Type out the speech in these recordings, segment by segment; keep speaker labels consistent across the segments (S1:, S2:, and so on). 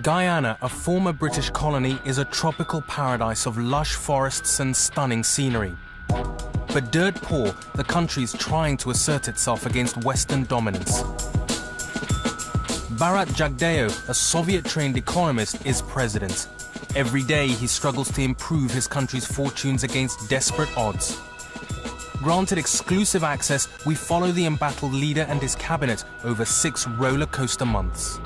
S1: Guyana, a former British colony, is a tropical paradise of lush forests and stunning scenery. But dirt poor, the country's trying to assert itself against Western dominance. Bharrat Jagdeo, a Soviet-trained economist, is president. Every day he struggles to improve his country's fortunes against desperate odds. Granted exclusive access, we follow the embattled leader and his cabinet over 6 roller coaster months.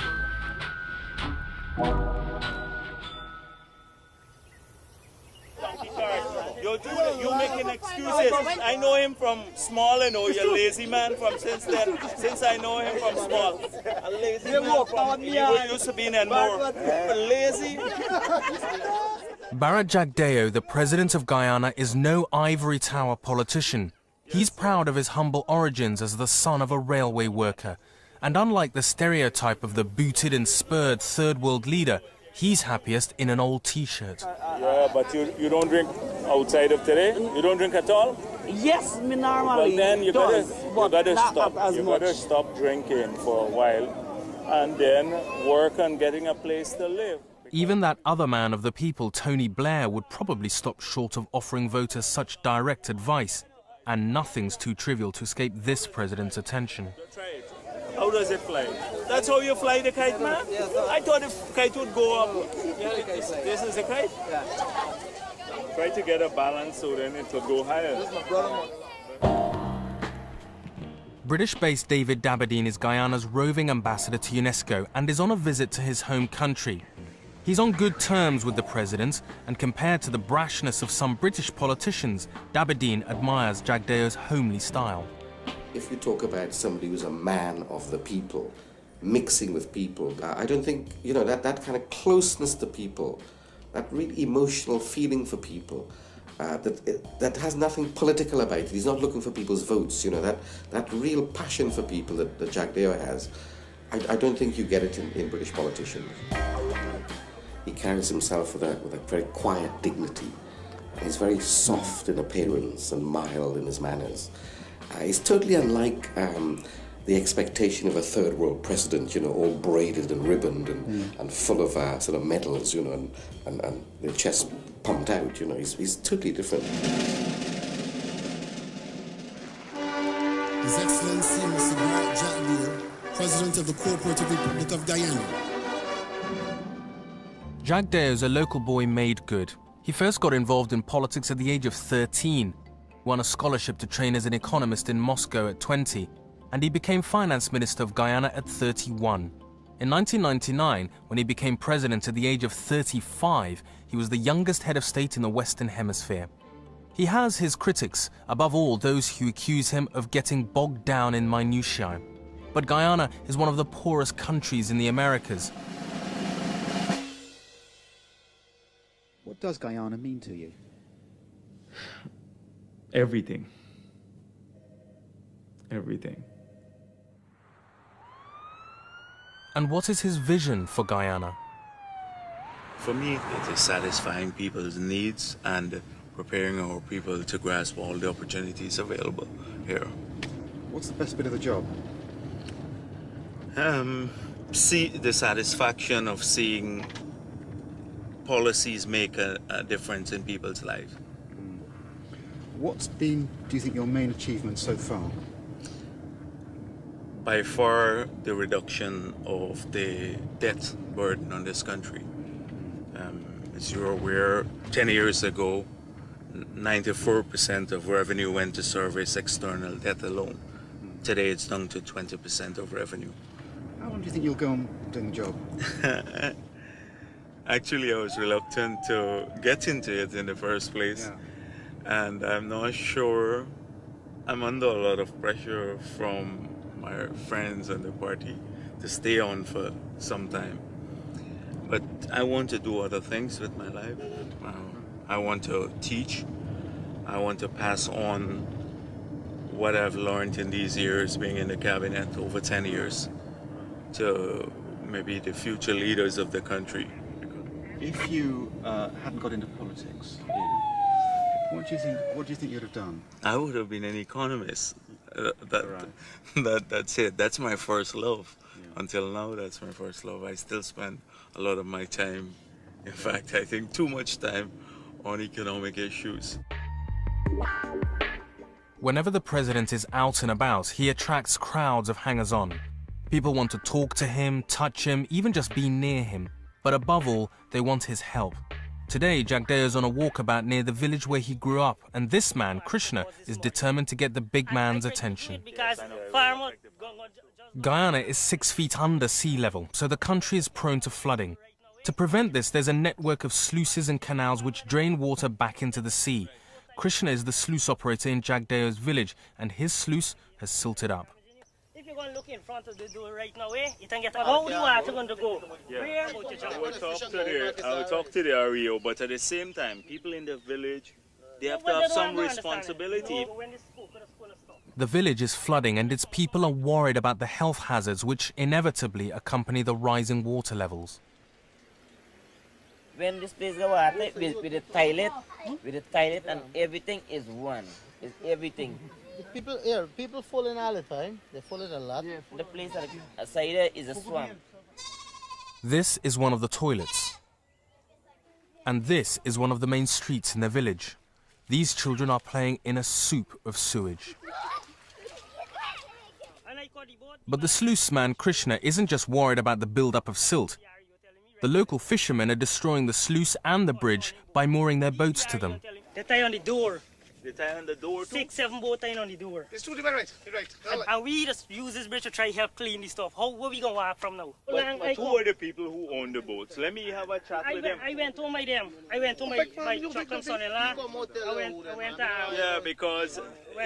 S2: You're making excuses. I know him from small, you're a lazy man from since then. Since I know him from small. A lazy man from, you used to be in more. Lazy.
S1: Bharrat Jagdeo, the president of Guyana, is no ivory tower politician. He's proud of his humble origins as the son of a railway worker. And unlike the stereotype of the booted and spurred third world leader, he's happiest in an old t-shirt.
S2: Yeah, but you don't drink outside of today? You don't drink at all?
S3: Yes, me normally.
S2: Well, then you gotta stop. You gotta stop drinking for a while and then work on getting a place to live.
S1: Even that other man of the people, Tony Blair, would probably stop short of offering voters such direct advice. And nothing's too trivial to escape this president's attention.
S2: How does it fly? That's how you fly the kite, man? I thought the kite would go up. This is the kite? Yeah. Try to get a balance so then it will go higher.
S1: British-based David Daberdeen is Guyana's roving ambassador to UNESCO and is on a visit to his home country. He's on good terms with the president, and compared to the brashness of some British politicians, Daberdeen admires Jagdeo's homely style.
S4: If you talk about somebody who's a man of the people, mixing with people, I don't think, that kind of closeness to people, that really emotional feeling for people, that has nothing political about it. He's not looking for people's votes, that real passion for people that Jagdeo has. I don't think you get it in British politicians. He carries himself with a very quiet dignity. He's very soft in appearance and mild in his manners. He's totally unlike the expectation of a third world president, all braided and ribboned and full of sort of medals, and the chest pumped out, he's totally different.
S5: His Excellency Mr. Bharrat Jagdeo, President of the Cooperative Republic of Guyana.
S1: Jagdeo's a local boy made good. He first got involved in politics at the age of 13, won a scholarship to train as an economist in Moscow at 20, and he became finance minister of Guyana at 31. In 1999, when he became president at the age of 35, he was the youngest head of state in the Western Hemisphere. He has his critics, above all those who accuse him of getting bogged down in minutiae. But Guyana is one of the poorest countries in the Americas.
S6: What does Guyana mean to you?
S7: Everything. Everything.
S1: And what is his vision for Guyana?
S8: For me, it is satisfying people's needs and preparing our people to grasp all the opportunities available here.
S6: What's the best bit of the job?
S8: See the satisfaction of seeing policies make a difference in people's lives.
S6: What's been, do you think, your main achievement so far?
S8: By far, the reduction of the debt burden on this country. As you're aware, 10 years ago, 94% of revenue went to service external debt alone. Today, it's down to 20% of revenue.
S6: How long do you think you'll go on doing the job?
S8: Actually, I was reluctant to get into it in the first place. Yeah. And I'm not sure. I'm under a lot of pressure from my friends and the party to stay on for some time. But I want to do other things with my life. I want to teach. I want to pass on what I've learned in these years being in the cabinet, over 10 years, to maybe the future leaders of the country.
S6: If you hadn't got into politics, what do you think you'd have done?
S8: I would have been an economist. That's it. That's my first love. Yeah. until now, that's my first love. I still spend a lot of my time, in fact, I think too much time, on economic issues.
S1: Whenever the president is out and about, he attracts crowds of hangers-on. People want to talk to him, touch him, even just be near him. But above all, they want his help. Today, Jagdeo is on a walkabout near the village where he grew up, and this man, Krishna, is determined to get the big man's attention. Guyana is 6 feet under sea level, so the country is prone to flooding. To prevent this, there's a network of sluices and canals which drain water back into the sea. Krishna is the sluice operator in Jagdeo's village, and his sluice has silted up.
S3: If you're going to look in front of the door right now, you can get how the water going to go.
S8: Yeah. I will talk to the REO, but at the same time, people in the village, they have to have some responsibility.
S1: The village is flooding and its people are worried about the health hazards which inevitably accompany the rising water levels.
S7: When this place the water with the toilet and everything is one. It's everything.
S9: The people fall in all the time. They fall in a lot.
S7: The place aside is a swamp.
S1: This is one of the toilets. And this is one of the main streets in the village. These children are playing in a soup of sewage. But the sluice man Krishna isn't just worried about the build-up of silt. The local fishermen are destroying the sluice and the bridge by mooring their boats to them.
S3: They tie on the door.
S8: They tie on the door too?
S3: 6, 7 boats tying on the door.
S9: It's totally right.
S3: And we just use this bridge to try help clean this stuff. Where are we going to walk from now?
S8: But who are the people who own the boats? Let me have a chat with them.
S3: I went to my chocolate son-in-law.
S8: Yeah, because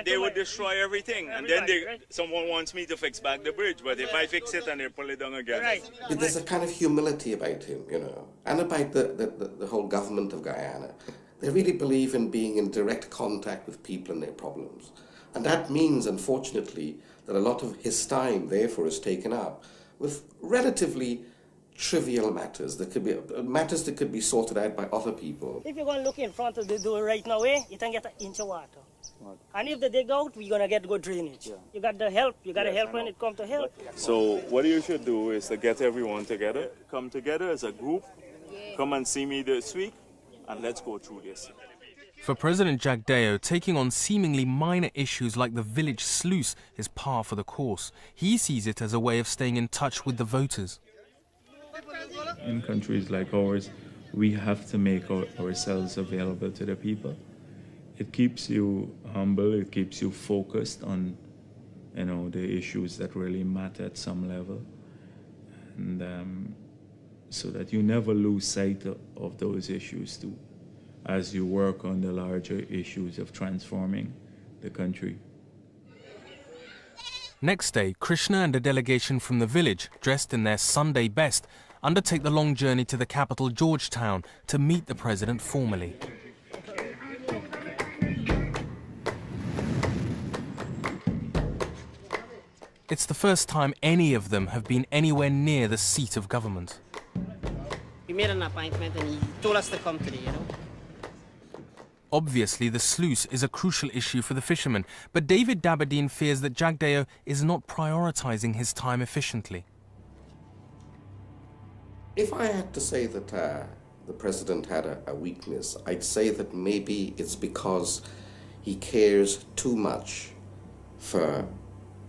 S8: they would destroy everything. And then someone wants me to fix back the bridge. But if I fix it and they pull it down again.
S3: Right.
S4: But there's a kind of humility about him, you know, and about the whole government of Guyana. They really believe in being in direct contact with people and their problems. And that means, unfortunately, that a lot of his time, therefore, is taken up with relatively trivial matters that could be sorted out by other people.
S3: If you're going to look in front of the door right now, you can get an inch of water. And if they dig out, we're going to get good drainage. Yeah. You got the help. You got to help when it comes to help.
S8: So what you should do is to get everyone together, come together as a group, come and see me this week, and let's go through this.
S1: For President Jagdeo, taking on seemingly minor issues like the village sluice is par for the course. He sees it as a way of staying in touch with the voters.
S8: In countries like ours, we have to make ourselves available to the people. It keeps you humble, it keeps you focused on, you know, the issues that really matter at some level. And so that you never lose sight of those issues too, as you work on the larger issues of transforming the country.
S1: Next day, Krishna and a delegation from the village, dressed in their Sunday best, undertake the long journey to the capital, Georgetown, to meet the president formally. It's the first time any of them have been anywhere near the seat of government.
S7: We made an appointment and he told us to come today, you know.
S1: Obviously, the sluice is a crucial issue for the fishermen, but David Dabadine fears that Jagdeo is not prioritizing his time efficiently.
S4: If I had to say that the president had a weakness, I'd say that maybe it's because he cares too much for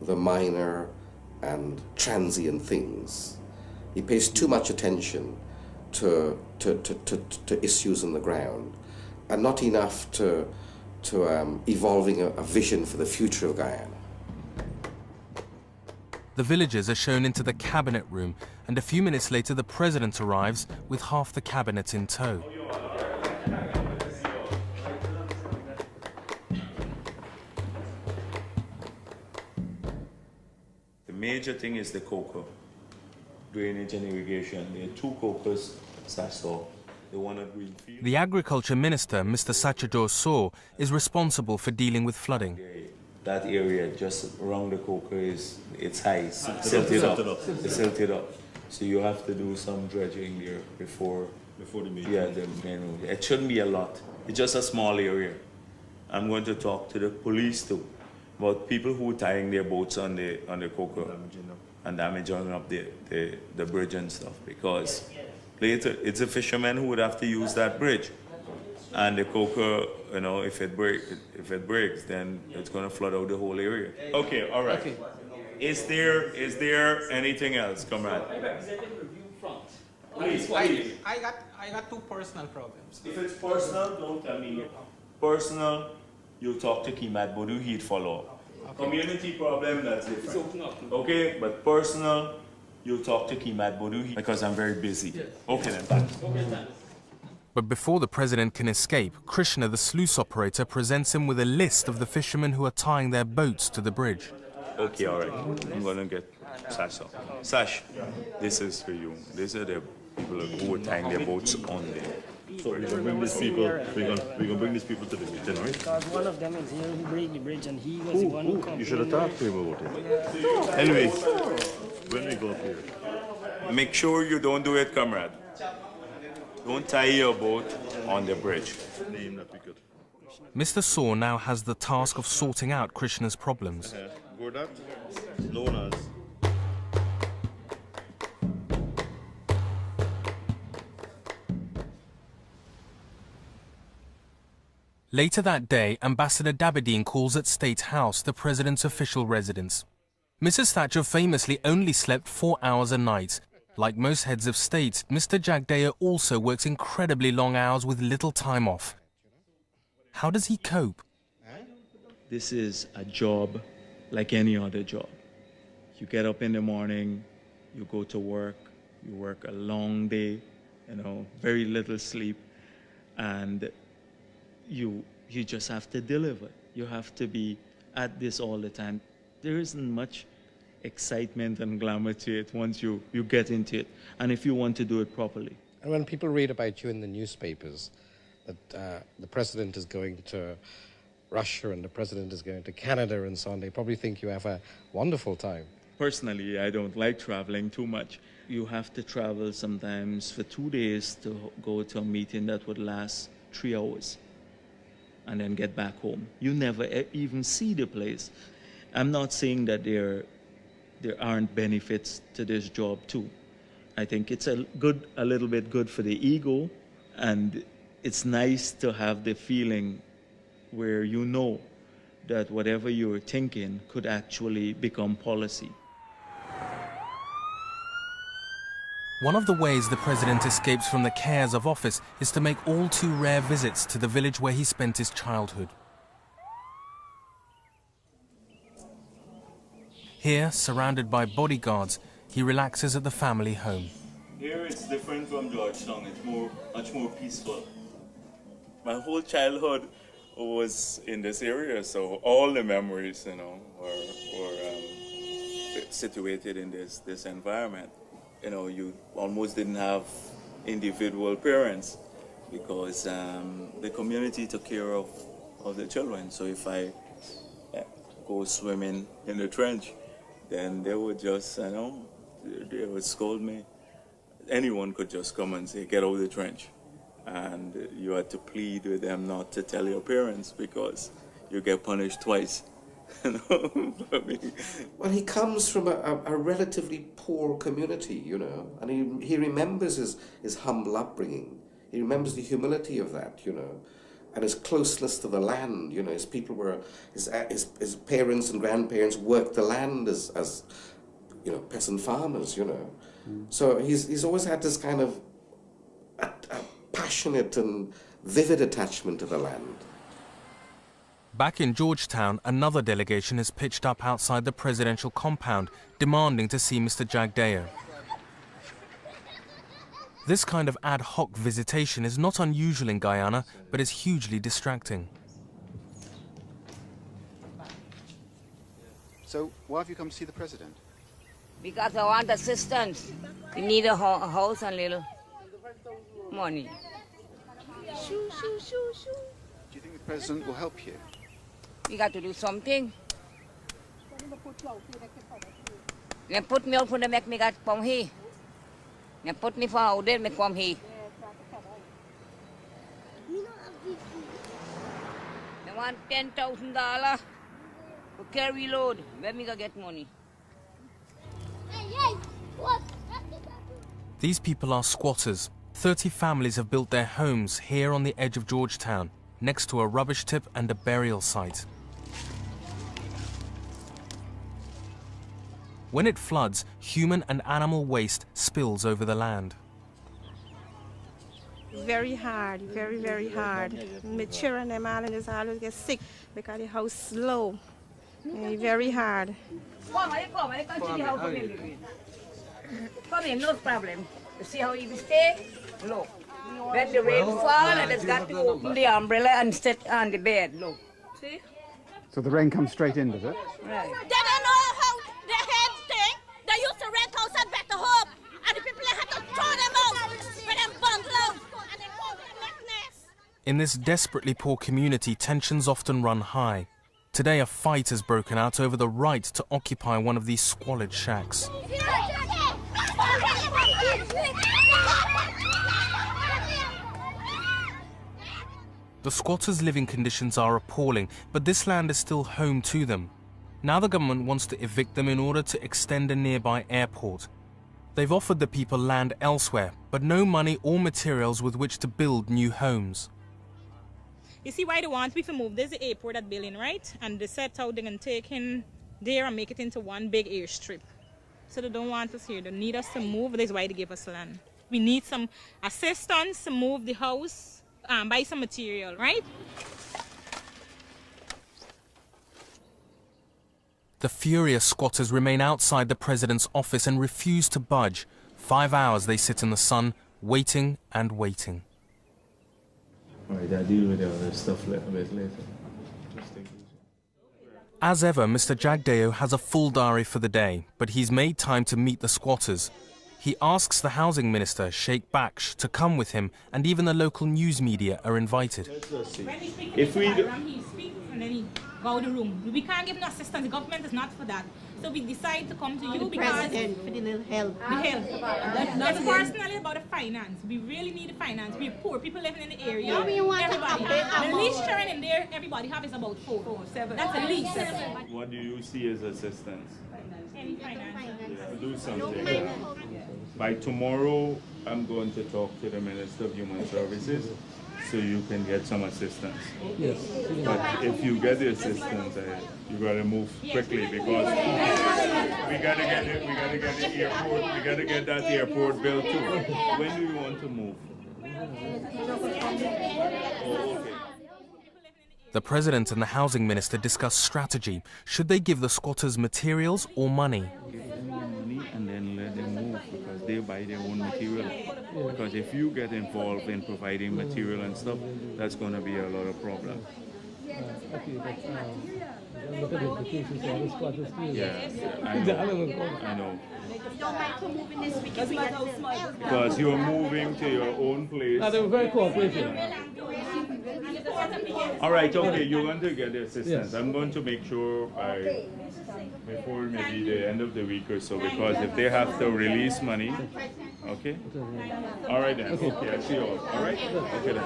S4: the minor and transient things. He pays too much attention to issues on the ground, and not enough to evolving a vision for the future of Guyana.
S1: The villagers are shown into the cabinet room, and a few minutes later the president arrives with half the cabinet in tow.
S8: The major thing is the cocoa, drainage and irrigation. There are 2 cocos stashed off. The one at Greenfield.
S1: The agriculture minister, Mr. Sachador Sow, is responsible for dealing with flooding.
S8: That area just around the cocoa it's high, silted up. It's silted up. So you have to do some dredging there before the main road. It shouldn't be a lot. It's just a small area. I'm going to talk to the police too about people who are tying their boats on the cocoa and damaging up the bridge and stuff, because later it's a fisherman who would have to use that bridge, and the coker, you know, if it breaks, then it's going to flood out the whole area. Okay, all right. Okay. Is there anything else, comrade? Please.
S10: I got two personal problems.
S8: If it's personal, don't tell me. Personal, you talk to Kimat Bodu, he'd follow up. Okay. Community problem, that's different. Okay, but personal, you talk to Kimat Bodu, because I'm very busy. Yes. Okay then, thanks. Okay, thanks.
S1: But before the president can escape, Krishna, the sluice operator, presents him with a list of the fishermen who are tying their boats to the bridge.
S8: Okay, all right. I'm going to get Sash up. Sash, this is for you. These are the people who are tying their boats on there.
S11: So we're gonna bring these people. We're gonna bring these people to the meeting, right?
S3: Because one of them is here who break the bridge, and he was the one who come.
S11: You should have talked to him about it. Anyway, when we go up here,
S8: make sure you don't do it, comrade. Don't tie your boat on the bridge.
S1: Mr. Saw now has the task of sorting out Krishna's problems.
S11: Gordat, known as.
S1: Later that day, Ambassador Dabadine calls at State House, the president's official residence. Mrs. Thatcher famously only slept 4 hours a night. Like most heads of state, Mr. Jagdeo also works incredibly long hours with little time off. How does he cope?
S12: This is a job like any other job. You get up in the morning, you go to work, you work a long day, very little sleep, and you just have to deliver. You have to be at this all the time. There isn't much excitement and glamour to it once you get into it, and if you want to do it properly.
S13: And when people read about you in the newspapers, that the president is going to Russia and the president is going to Canada and so on, they probably think you have a wonderful time.
S12: Personally, I don't like traveling too much. You have to travel sometimes for 2 days to go to a meeting that would last 3 hours and then get back home. You never even see the place. I'm not saying that there aren't benefits to this job too. I think it's a little bit good for the ego, and it's nice to have the feeling where you know that whatever you're thinking could actually become policy.
S1: One of the ways the president escapes from the cares of office is to make all too rare visits to the village where he spent his childhood. Here, surrounded by bodyguards, he relaxes at the family home.
S8: Here it's different from Georgetown. It's much more peaceful. My whole childhood was in this area, so all the memories, were situated in this environment. You almost didn't have individual parents because the community took care of the children. So if I go swimming in the trench, then they would just, they would scold me. Anyone could just come and say, get out of the trench. And you had to plead with them not to tell your parents because you get punished twice.
S4: Well, he comes from a relatively poor community, and he remembers his humble upbringing. He remembers the humility of that, and his closeness to the land. His people were, his parents and grandparents worked the land as peasant farmers, So he's always had this kind of a passionate and vivid attachment to the land.
S1: Back in Georgetown, another delegation is pitched up outside the presidential compound, demanding to see Mr. Jagdeo. This kind of ad hoc visitation is not unusual in Guyana, but is hugely distracting.
S6: So, why have you come to see the president?
S14: Because I want assistance. We need a house and little money. Shoo, shoo, shoo, shoo.
S6: Do you think the president will help you?
S14: We got to do something. They put me out for the make me got come here. They put me for out there, me come here. They want $10,000 to carry load. Where me go get money?
S1: These people are squatters. 30 families have built their homes here on the edge of Georgetown, next to a rubbish tip and a burial site. When it floods, human and animal waste spills over the land.
S15: Very hard, very, very hard. My children and all always get sick because the house is low. Very hard.
S14: Come in, no problem. You see how you stay? Look. When the rain fall, I just got to open the umbrella and sit on the bed. Look. See?
S6: So the rain comes straight in, does it?
S14: Right.
S16: They don't know how the head thing. They used to rent house at Better Hope, and the people had to throw them out with them bungalows, and they call them nest.
S1: In this desperately poor community, tensions often run high. Today, a fight has broken out over the right to occupy one of these squalid shacks. The squatters' living conditions are appalling, but this land is still home to them. Now the government wants to evict them in order to extend a nearby airport. They've offered the people land elsewhere, but no money or materials with which to build new homes.
S17: You see why they want me to move? There's the airport at Billing, right? And they said how they're going to take in there and make it into one big airstrip. So they don't want us here. They need us to move. That's why they give us land. We need some assistance to move the house, buy some material, right?
S1: The furious squatters remain outside the president's office and refuse to budge. 5 hours they sit in the sun, waiting and waiting.
S12: All right, I'll deal with the other stuff a bit later.
S1: As ever, Mr. Jagdeo has a full diary for the day, but he's made time to meet the squatters. He asks the housing minister, Sheikh Baksh, to come with him, and even the local news media are invited.
S17: If we he speaks and then he go to the room. We can't give no assistance. The government is not for that. So we decide to come to you because
S15: for the little help.
S17: The help. That's personally about the finance. We really need the finance. We're poor people living in the area. Everybody. The least churn in there, everybody have is about 4, 7. That's the least.
S8: What do you see as assistance?
S17: Any finance.
S8: Yeah, do something. By tomorrow, I'm going to talk to the Minister of Human Services so you can get some assistance.
S18: Yes.
S8: But if you get the assistance, you gotta move quickly because we gotta get it. We gotta get the airport. We gotta get that airport built too. When do you want to move? Oh, okay.
S1: The president and the housing minister discuss strategy. Should they give the squatters materials or money?
S8: Give them money and then let them move because they buy their own material. Because if you get involved in providing material and stuff, that's going to be a lot of problems.
S18: Okay, but look at the implications for the squatters too.
S8: Yeah, I know. Because you're moving to your own place.
S18: They were very cooperative.
S8: All right, okay, you're going to get the assistance.
S18: Yes.
S8: I'm going to make sure before maybe the end of the week or so, because if they have to release money, okay? All right then, okay, I see you all. All right? Okay then.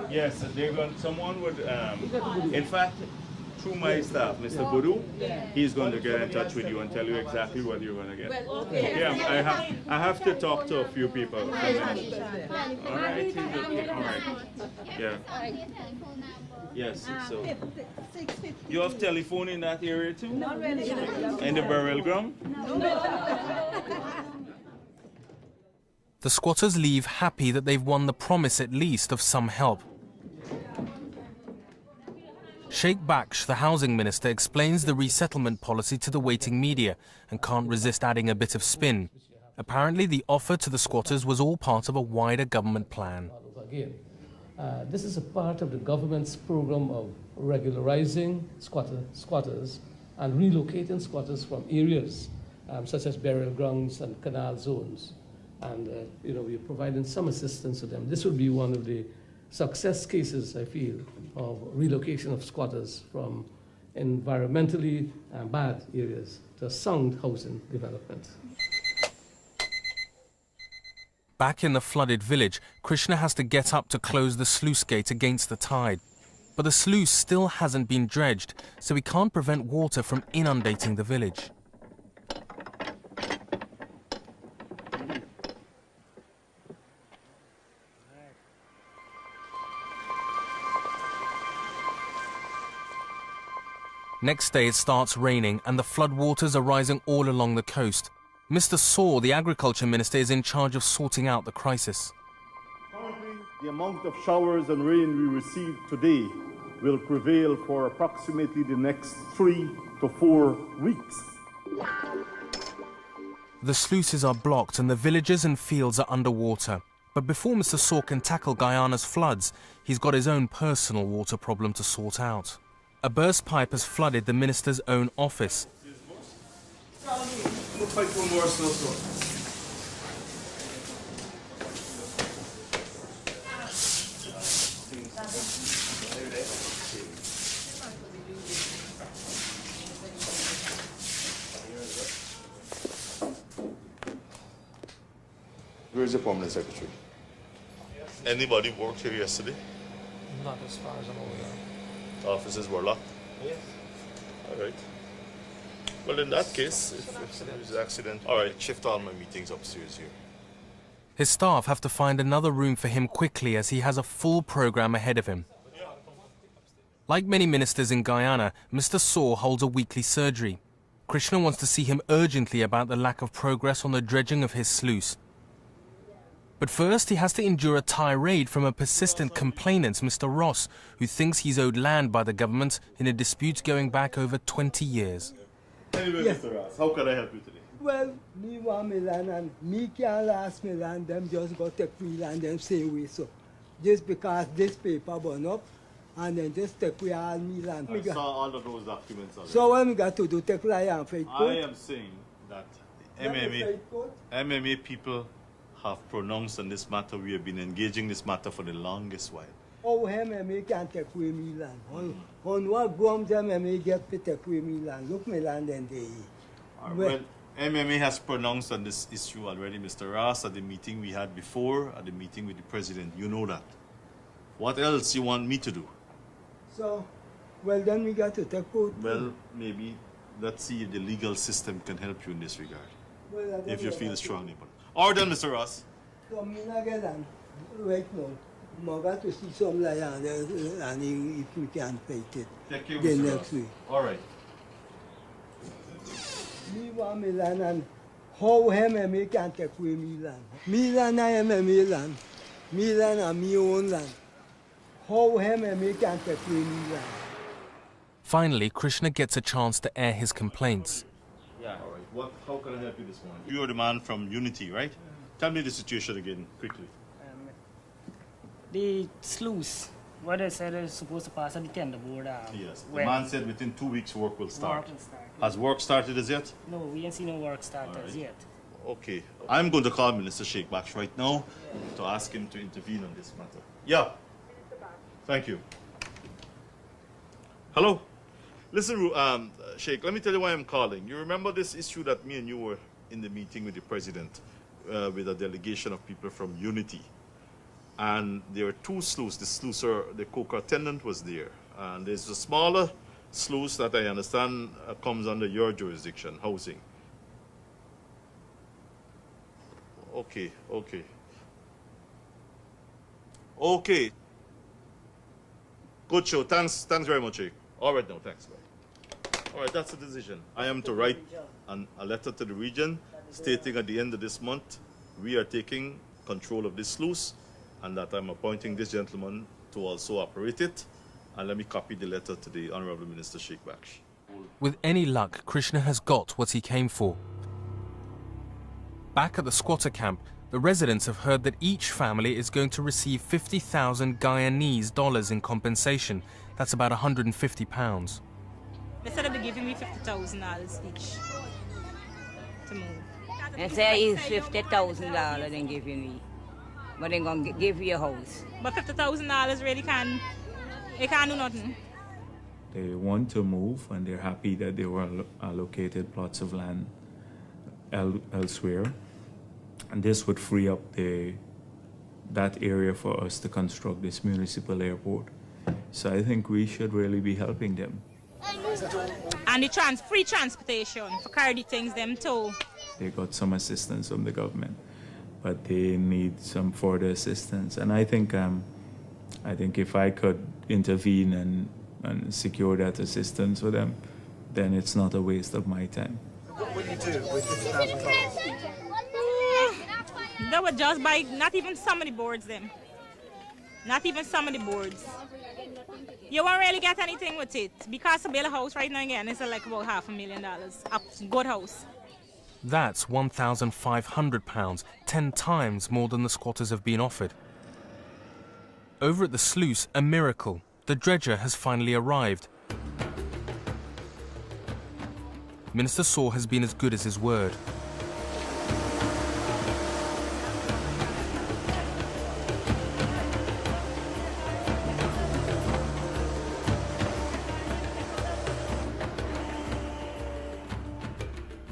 S8: Yes, they're going, someone would, in fact, through my staff, Mr. Budu, he's going to get in touch with you and tell you exactly what you're going to get. Yeah, I have to talk to a few people. All right, okay, all right. Yeah. Yes, so. You have telephone in that area too?
S16: Not really.
S8: In the burial ground?
S1: The squatters leave happy that they've won the promise at least of some help. Sheikh Baksh, the housing minister, explains the resettlement policy to the waiting media and can't resist adding a bit of spin. Apparently, the offer to the squatters was all part of a wider government plan.
S18: Again, this is a part of the government's program of regularizing squatters and relocating squatters from areas such as burial grounds and canal zones. And we're providing some assistance to them. This would be one of the success cases, I feel, of relocation of squatters from environmentally bad areas to sound housing development.
S1: Back in the flooded village, Krishna has to get up to close the sluice gate against the tide. But the sluice still hasn't been dredged, so he can't prevent water from inundating the village. Next day it starts raining and the floodwaters are rising all along the coast. Mr. Saw, the Agriculture Minister, is in charge of sorting out the crisis.
S11: Currently, the amount of showers and rain we receive today will prevail for approximately the next 3 to 4 weeks.
S1: The sluices are blocked and the villages and fields are underwater. But before Mr. Saw can tackle Guyana's floods, he's got his own personal water problem to sort out. A burst pipe has flooded the minister's own office.
S19: Where's the permanent secretary? Anybody worked here yesterday?
S18: Not as far as I'm aware.
S19: Offices were locked?
S18: Yes.
S19: All right. Well, in that case, if there's an accident, all right, shift all my meetings upstairs here.
S1: His staff have to find another room for him quickly as he has a full program ahead of him. Like many ministers in Guyana, Mr. Saw holds a weekly surgery. Krishna wants to see him urgently about the lack of progress on the dredging of his sluice. But first, he has to endure a tirade from a persistent complainant, Mr. Ross, who thinks he's owed land by the government in a dispute going back over 20 years.
S11: Anyway, yes. Mr. Ross, how can I help you today?
S20: Well, me want me land and me can't last me land, them just go take me land them same way so. Just because this paper burn up and then just take away all me land.
S11: I saw all of those documents already.
S20: So what me got to do, take lie and fight court?
S11: I am saying that MMA people have pronounced on this matter. We have been engaging this matter for the longest while.
S20: Oh, MMA can't take away me land. On what grounds MMA get to take away me land? Look me land and they.
S11: Well, MMA has pronounced on this issue already, Mr. Ross, at the meeting we had before, at the meeting with the president. You know that. What else you want me to do?
S20: So, well then we got to take court.
S11: Well, maybe let's see if the legal system can help you in this regard.
S20: Well,
S11: if you feel strongly about it. All done, Mr. Ross.
S20: So, me not get land right now. I got to see some land and if we can fight it.
S11: Thank you,
S20: then
S11: Mr.
S20: next
S11: Ross.
S20: week.
S11: All right.
S20: Me want me land and how MMA can take away me land. Me land and MMA land. Me land and me own land. How MMA can take away me land.
S1: Finally, Krishna gets a chance to air his complaints.
S11: Yeah. All right. How can I help you this morning? You're the man from Unity, right? Tell me the situation again, quickly.
S3: The sluice, what they said is supposed to pass at the tender board.
S11: Yes. The man said within 2 weeks work will start. Has work started as yet?
S3: No, we ain't seen no work started as yet.
S11: Okay. I'm going to call Minister Sheikh Baksh right now to ask him to intervene on this matter. Yeah. Thank you. Hello. Listen, Sheikh, let me tell you why I'm calling. You remember this issue that me and you were in the meeting with the president with a delegation of people from Unity. And there were two sluices. The sluicer, the co-attendant was there. And there's a smaller sluice that I understand comes under your jurisdiction, housing. Okay, okay. Okay. Good show. Thanks very much, Sheikh. All right now, thanks. Bye. All right, that's the decision. I am to write a letter to the region stating at the end of this month we are taking control of this sluice and that I'm appointing this gentleman to also operate it. And let me copy the letter to the Honorable Minister Sheikh Baksh.
S1: With any luck, Krishna has got what he came for. Back at the squatter camp, the residents have heard that each family is going to receive 50,000 Guyanese dollars in compensation. That's about £150.
S17: They said they'll be giving me $50,000 each to move.
S14: They say it's $50,000 they're giving me. But they're going to give you a house.
S17: But $50,000 really can't do nothing.
S12: They want to move and they're happy that they were allocated plots of land elsewhere. And this would free up that area for us to construct this municipal airport. So I think we should really be helping them.
S17: And the free transportation for carry the things them too.
S12: They got some assistance from the government, but they need some further assistance. And I think if I could intervene and and secure that assistance for them, then it's not a waste of my time.
S6: What will you do with this $1,000?
S17: That would just buy not even some of the boards them. Not even some of the boards. You won't really get anything with it. Because to build a house right now again, it's like about $500,000. A good house.
S1: That's £1,500, 10 times more than the squatters have been offered. Over at the sluice, a miracle. The dredger has finally arrived. Minister Saw has been as good as his word.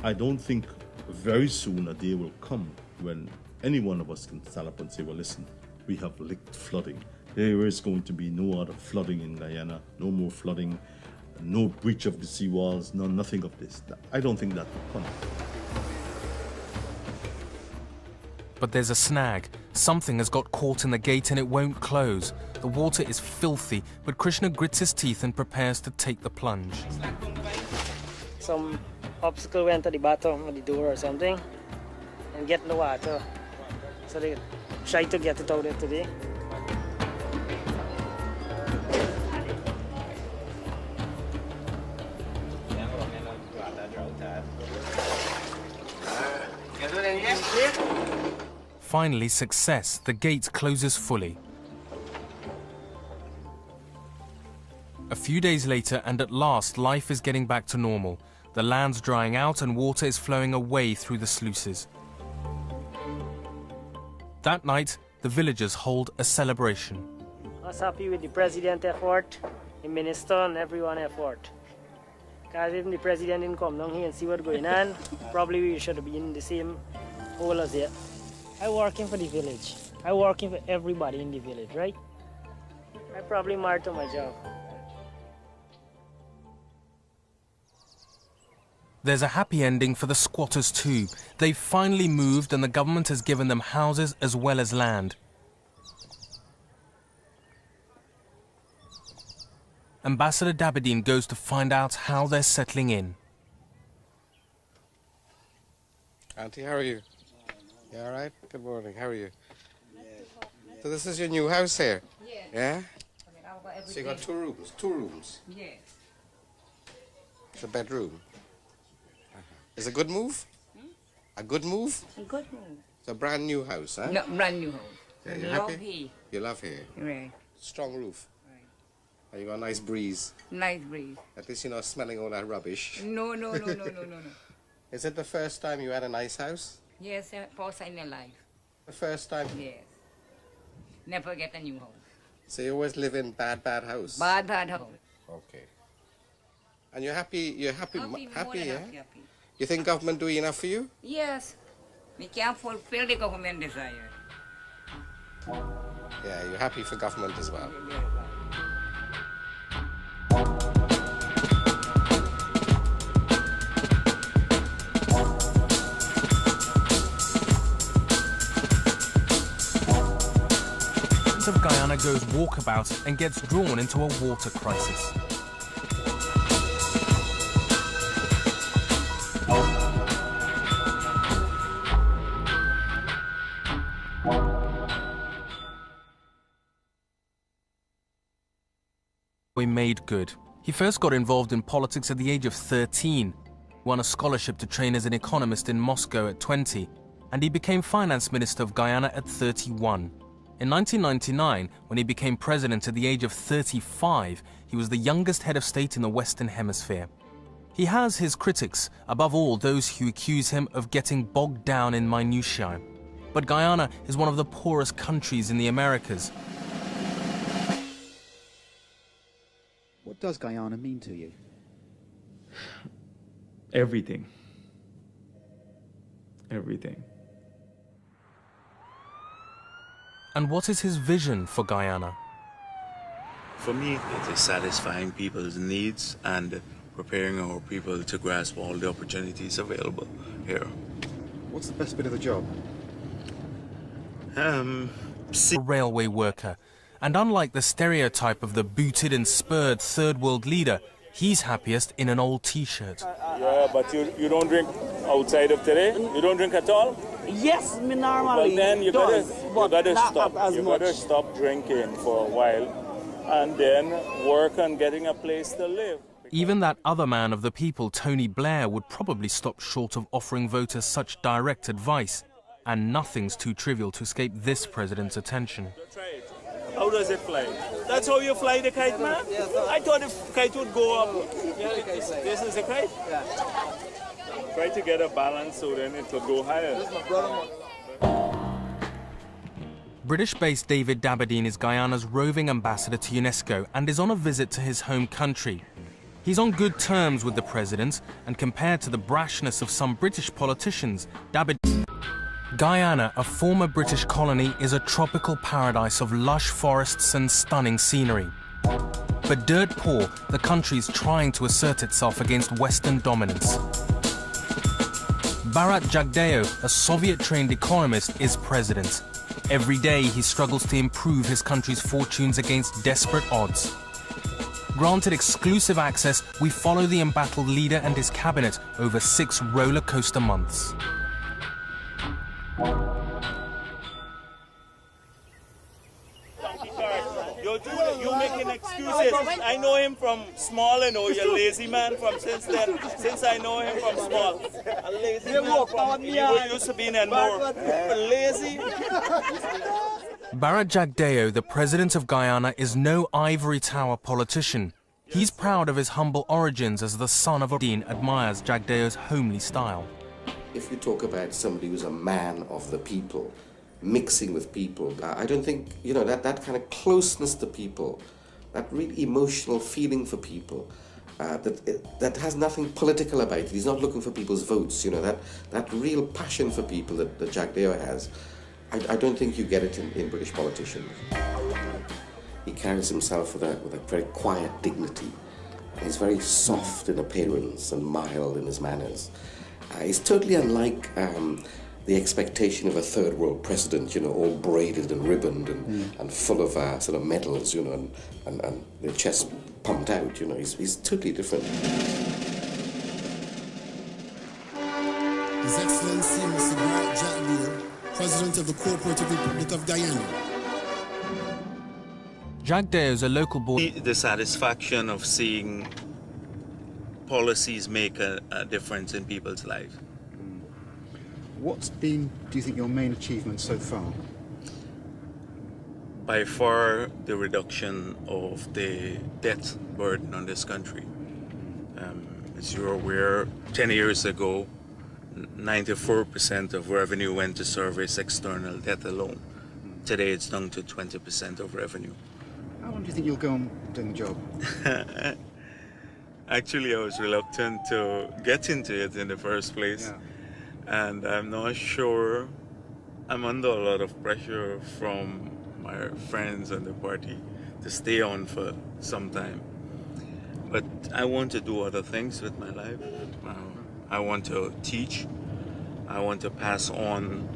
S11: I don't think very soon a day will come when any one of us can stand up and say, well, listen, we have licked flooding. There is going to be no other flooding in Guyana, no more flooding, no breach of the seawalls, nothing of this. I don't think that will come.
S1: But there's a snag. Something has got caught in the gate and it won't close. The water is filthy, but Krishna grits his teeth and prepares to take the plunge.
S3: Some obstacle went to the bottom of the door or something and get in the water. So they tried to get it out there today.
S1: Finally, success. The gate closes fully. A few days later, and at last, life is getting back to normal. The land's drying out and water is flowing away through the sluices. That night, the villagers hold a celebration.
S3: I was happy with the president effort, the minister and everyone effort. Because if the president didn't come down here and see what's going on, probably we should have been in the same hole as here. I'm working for the village. I'm working for everybody in the village, right? I'm probably married to my job.
S1: There's a happy ending for the squatters too. They've finally moved and the government has given them houses as well as land. Ambassador Dabadine goes to find out how they're settling in.
S13: Auntie, how are you? You all right? Good morning. How are you? So this is your new house here? Yeah. So you got 2 rooms? 2 rooms?
S14: Yes.
S13: It's a bedroom? It's a good move? A good move?
S14: A good move.
S13: It's a brand new house, huh?
S14: No, brand new house.
S13: Yeah, you
S14: Love
S13: happy?
S14: here.
S13: You love here?
S14: Right.
S13: Strong roof? Right. And you got a nice breeze?
S14: Nice breeze.
S13: At least you're not smelling all that rubbish.
S14: No.
S13: Is it the first time you had a nice house?
S14: Yes, first time in your life.
S13: The first time?
S14: Yes. Never get a new house.
S13: So you always live in bad house?
S14: Bad house.
S13: Okay. And you're happy, happy,
S14: more than
S13: yeah?
S14: happy.
S13: You think government doing enough for you?
S14: Yes. We can't fulfill the government desire.
S13: Yeah, you're happy for government as well.
S1: President of Guyana goes walkabout and gets drawn into a water crisis. He made good. He first got involved in politics at the age of 13, won a scholarship to train as an economist in Moscow at 20, and he became finance minister of Guyana at 31. In 1999, when he became president at the age of 35, he was the youngest head of state in the Western Hemisphere. He has his critics, above all those who accuse him of getting bogged down in minutiae. But Guyana is one of the poorest countries in the Americas.
S6: What does Guyana mean to you?
S12: Everything. Everything.
S1: And what is his vision for Guyana?
S8: For me, it is satisfying people's needs and preparing our people to grasp all the opportunities available here.
S6: What's the best bit of the job?
S1: A railway worker, And unlike the stereotype of the booted and spurred third world leader, he's happiest in an old t-shirt.
S2: Yeah, but you don't drink outside of today? You don't drink at all?
S21: Yes, me normally.
S2: Well, then you gotta stop. You
S21: much.
S2: gotta stop drinking for a while, and then work on getting a place to live.
S1: Even that other man of the people, Tony Blair, would probably stop short of offering voters such direct advice. And nothing's too trivial to escape this president's attention.
S2: How does it fly? That's how you fly the kite, man? I thought the kite would go up. This is a kite? Try to get a balance so then it will go higher.
S1: British-based David Daberdeen is Guyana's roving ambassador to UNESCO and is on a visit to his home country. He's on good terms with the president, and compared to the brashness of some British politicians, Guyana, a former British colony, is a tropical paradise of lush forests and stunning scenery. But dirt poor, the country's trying to assert itself against Western dominance. Bharrat Jagdeo, a Soviet-trained economist, is president. Every day he struggles to improve his country's fortunes against desperate odds. Granted exclusive access, we follow the embattled leader and his cabinet over 6 roller coaster months.
S2: You making excuses. I know him from small, you're lazy man from since then. Since I know him from small. A lazy man from, he used to be in more. Lazy.
S1: Bharrat Jagdeo, the president of Guyana, is no ivory tower politician. He's proud of his humble origins as the son of a Dean, admires Jagdeo's homely style.
S4: If you talk about somebody who's a man of the people, mixing with people, I don't think, that kind of closeness to people, that real emotional feeling for people, that has nothing political about it. He's not looking for people's votes, that real passion for people that Jagdeo has. I don't think you get it in British politicians. He carries himself with a very quiet dignity. He's very soft in appearance and mild in his manners. He's totally unlike the expectation of a third world president, all braided and ribboned and full of sort of medals, and their chest pumped out, he's totally different.
S5: His Excellency Mr. Bharrat Jagdeo, President of the Cooperative Republic of Guyana.
S1: Jagdeo is a local boy.
S8: The satisfaction of seeing policies make a difference in people's lives.
S6: What's been, do you think, your main achievement so far?
S8: By far, the reduction of the debt burden on this country. As you're aware, 10 years ago, 94% of revenue went to service external debt alone. Today, it's down to 20% of revenue.
S6: How long do you think you'll go on doing the job?
S8: Actually, I was reluctant to get into it in the first place. And I'm not sure. I'm under a lot of pressure from my friends and the party to stay on for some time. But I want to do other things with my life. I want to teach. I want to pass on